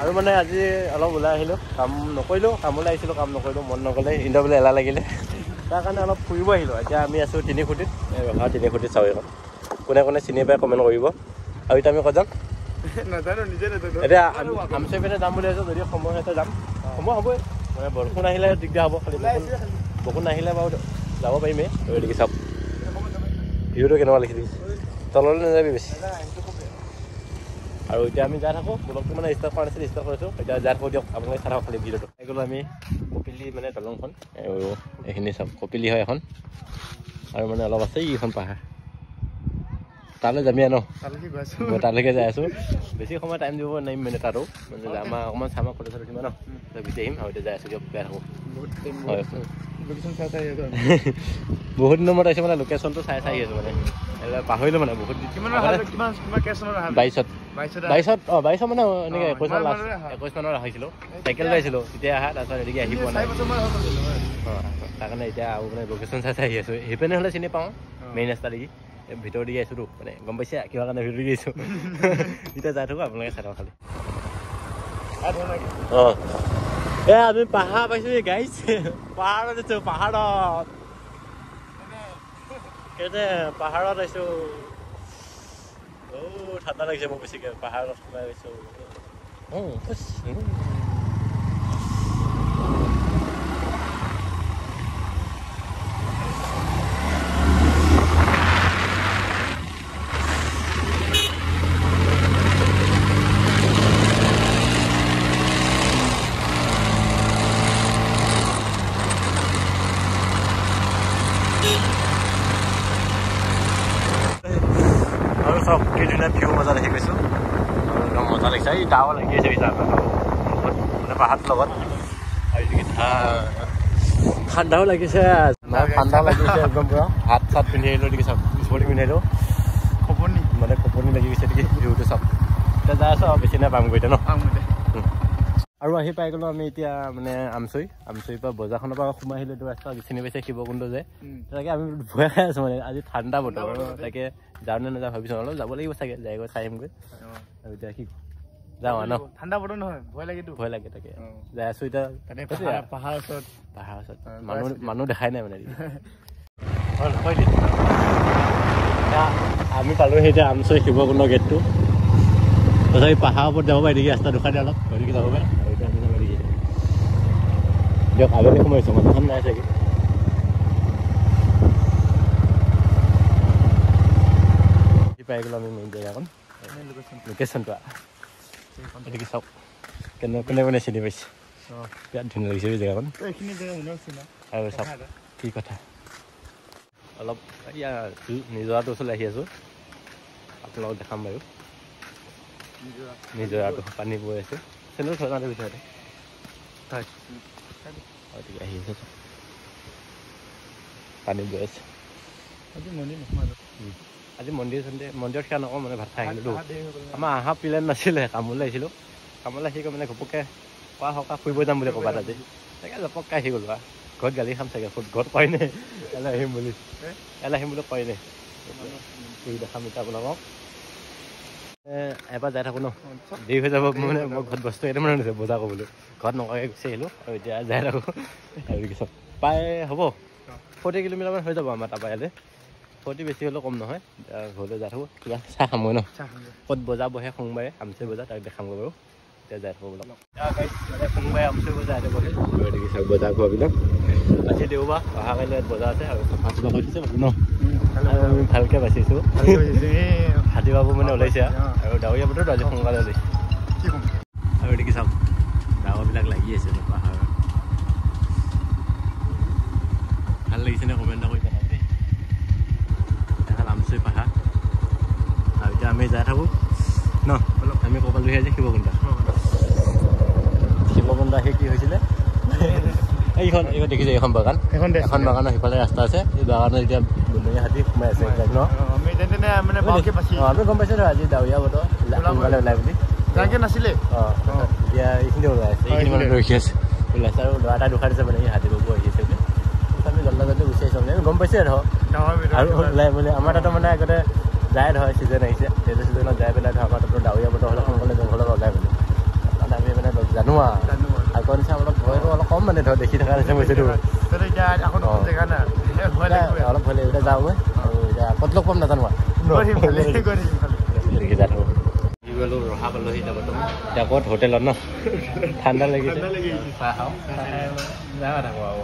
আৰু মানে আজি অলপ ওলাই আহিলোঁ কাম নকৰিলোঁ কামলৈ আহিছিলোঁ কাম নকৰিলোঁ মন নগ'লে ইন্দৰ বোলে এলাহ লাগিলে তাৰ কাৰণে অলপ ফুৰিব আহিলোঁ এতিয়া আমি আছোঁ তিনিখুটিত ৰহা তিনিখুটিত চাওঁ এখন কোনে কোনে চিনি পাই কমেণ্ট কৰিব আৰু এতিয়া আমি ক'ত যাম নাজানো নিজে নাজানো এতিয়া আমচৈ পিনে যাম বুলি ভাবিছোঁ যদি সময় হয়তো যাম সময় হ'বই মানে বৰষুণ আহিলে দিগদাৰ হ'ব খালি বৰষুণ নাহিলে বাৰু যাব পাৰিমেই দেখি চাওক ভিডিঅ'টো কেনেকুৱা লিখি দিছে তললৈ নাযাবি বেছি আৰু এতিয়া আমি যাই থাকোঁ ব্লগটো মানে ষ্টাৰ্ট কৰা নাছিল ষ্টাৰ্ট কৰিছোঁ এতিয়া যাই থাকোঁ দিয়ক আপোনালোকে চাই থাকক খালি ভিডিঅ'টো গ'লোঁ আমি কপিলি মানে দলংখন আৰু এইখিনি চাওক কপিলি হয় এখন আৰু মানে অলপ আছে এইখন পাহাৰ তালৈ যামি ন মই তালৈকে যাই আছোঁ বেছি সময় টাইম দিব নোৱাৰিম মানে তাতো মানে আমাৰ অকণমান চামাৰ ফটো চটো উঠিম ন গুচি আহিম আৰু এতিয়া যাই আছোঁ দিয়ক বেয়া থাকোঁ হয় বহুত দিনৰ মূৰত আহিছোঁ মানে লোকেশ্যনটো চাই চাই আছোঁ মানে পাহৰিলোঁ মানে বহুত 22 মানে এনেকৈ 21 মানত আহিছিলোঁ চাইকেল আহিছিলোঁ তেতিয়া আহা তাৰপিছত এদিকে আহি পোৱা নাই তাৰ কাৰণে এতিয়া আৰু মানে লোকেশ্যন চাই চাই আহি আছোঁ সেইপিনে হ'লে চিনি পাওঁ মেইন ৰাস্তা দেখি ভিতৰ দি আহিছোঁতো মানে গম পাইছে কিবা কাৰণে ভিতৰ দি আহিছোঁ এতিয়া যাই থাকোঁ আপোনালোকে চাই থাকক খালি অঁ আমি পাহাৰ পাইছোঁ গাইছ পাহাৰত আছোঁ পাহাৰত পাহাৰত আহিছোঁ ঠাণ্ডা লাগিছে মোক বেছিকৈ পাহাৰত সোমাই গৈছোঁ আৰু চব কি ধুনীয়া ভিউ মজা দেখি গৈছোঁ একদম মজা লাগিছে এই ডাৱৰ লাগি আছে মানে পাহাৰৰ লগত আৰু ঠাণ্ডাও লাগিছে ঠাণ্ডা লাগিছে একদম পুৰা হাত চাত পিন্ধি আহিলোঁ দেখি চাওক স্পৰ্টিং পিন্ধি আহিলোঁ খপনি মানে খপনি লাগি গৈছে দেখি ভিউটো চাওক এতিয়া যাই আছোঁ আৰু বেছি নাই পাম গৈ এতিয়া ন আৰু আহি পাই গ'লোঁ আমি এতিয়া মানে আমচৈৰ পৰা বজাৰখনৰ পৰা সোমাই আহিলোঁ এইটো ৰাস্তা চিনি পাইছে শিৱকুণ্ড যে তাকে আমি ভয় খাই আছোঁ মানে আজি ঠাণ্ডা বতৰ তাকে যাওঁ নে নাযাওঁ ভাবিছোঁ অলপ যাব লাগিব চাগে যাই গৈ চাই আহিমগৈ আৰু এতিয়া কি যাওঁ ন ঠাণ্ডা বতৰ নহয় ভয় লাগে তাকে যাই আছোঁ এতিয়া পাহাৰ ওচৰত মানুহ দেখাই নাই মানে আমি পালোঁহি এতিয়া আমচৈ শিৱকুণ্ড গেটটো তথাপি পাহাৰৰ ওপৰত যাব পাৰি নেকি ৰাস্তা দুখানে অলপ গতিকে যাব পাৰে দিয়ক আবেলি সোমাইছোঁ মানুহখন নাই চাগে পাই গ'লোঁ আমি মেইন জেগাখন লোকেশ্যনটো এদিকে চাওক কোনে কোনে চিনি পাইছে বিৰাট ধুনীয়া লাগিছে জেগাখন আৰু চাওক কি কথা অলপ এয়া নিজৰাটোৰ ওচৰলৈ আহি আছোঁ আপোনালোকক দেখাম বাৰু নিজৰাটো পানী বৈ আছে চেনেল থৈ যাওঁতে ভিতৰতে হয় গতিকে আহি আছে পানী বৈ আছে আজি মন্দিৰত সেয়া নকওঁ মানে ভাত খাই আহিলোঁ আমাৰ অহা প্লেন নাছিলে কামলৈ আহিছিলোঁ কামলৈ আহি গৈ মানে ঘপককৈ কোৱা সকাহ ফুৰিব যাম বুলি ক'ৰবাত আজি তাকে জপককৈ আহি গ'লোঁ আৰু ঘৰত গালি খাম চাগে ঘৰত কয় নাই ইয়ালৈ আহিম বুলি কয় নাই ফুৰি দেখাম এতিয়া আপোনালোকক এবাৰ যাই থাকোঁ ন দেৰি হৈ যাব মানে মই ঘৰত বস্তু এটা মানে নিছে বজাৰ কৰিবলৈ ঘৰত নকৰাকৈ গুচি আহিলোঁ আৰু এতিয়া যাই থাকোঁ আৰু কি চব প্ৰায় হ'ব 40 কিলোমিটাৰমান হৈ যাব আমাৰ তাৰপৰা ইয়ালৈ 40 বেছি হ'লেও কম নহয় ঘৰলৈ যাই থাকোঁ কিবা চাহ খামগৈ ন ক'ত বজাৰ বহে সোমবাৰে আমচৈ বজাৰ তাক দেখামগৈ বাৰু এতিয়া যাই থাকোঁ বোলক সোমবাৰে আমচৈ বজাৰ ইয়াতে বহে চাওক বজাৰ খোৱাবিলাক আজি দেওবাৰ অহা কাইলৈ বজাৰ আছে আৰু চাফা চফা কৰি দিছে ন আমি ভালকৈ বাচিছোঁ হাতী বাবু মানে ওলাইছে আৰু ডাৱৰীয়া বতৰটো আজি সোনকালে ওলাইছে আৰু দেখি চাওক ডাৱৰবিলাক লাগি আছে পাহাৰত ভাল লাগিছে নে কমেণ্ট কৰি পেলাই দেই এখন আমচৈ পাহাৰ আৰু এতিয়া আমি যাই থাকোঁ ন আমি ক'ৰবালৈ আজি শিৱকুণ্ড আহি কি হৈছিলে এইখন দেখিছে এইখন বাগান বাগানৰ সিফালে ৰাস্তা আছে এই বাগানত এতিয়া বনৰীয়া হাতী সোমাই আছে ন আমি গম পাইছোঁ আজি ডাৱৰীয়া বতৰ সোনকালে ওলাই বুলি নাছিলে এতিয়া এইখিনি ওলাই আছে এইখিনি মানে ৰখি আছে ওলাইছে আৰু ল'ৰা এটা দুখাৰ দিছে মানে এই হাতী বাবু আহিছে বুলি আমি জল্দি গুচি আহিছোঁ মানে গম পাইছে আৰু ওলাই বুলি আমাৰ তাতো মানে আগতে যায় ধৰ ছিজন আহিছে সেইটো ছিজনত যাই পেলাই ধৰ আমাৰ তাতো ডাৱৰীয়া বতৰ হ'লে সোনকালে জংঘলত ওলাই বুলি কাৰণে আমি জানো আগৰ নিচিনা অলপ ভয়টো অলপ কম মানে ধৰ দেখি থকা নিচিনা হৈছেতো অলপ ভয় লাগিব এতিয়া যাওঁগৈ আৰু এতিয়া ক'ত লগ পাম নাজানো গ'লো ৰহা পালোহি এতিয়া বৰ্তমান এতিয়া ক'ত হোটেলত ন ঠাণ্ডা লাগিছে চাহ খাওঁ যাওঁ থাকোঁ আৰু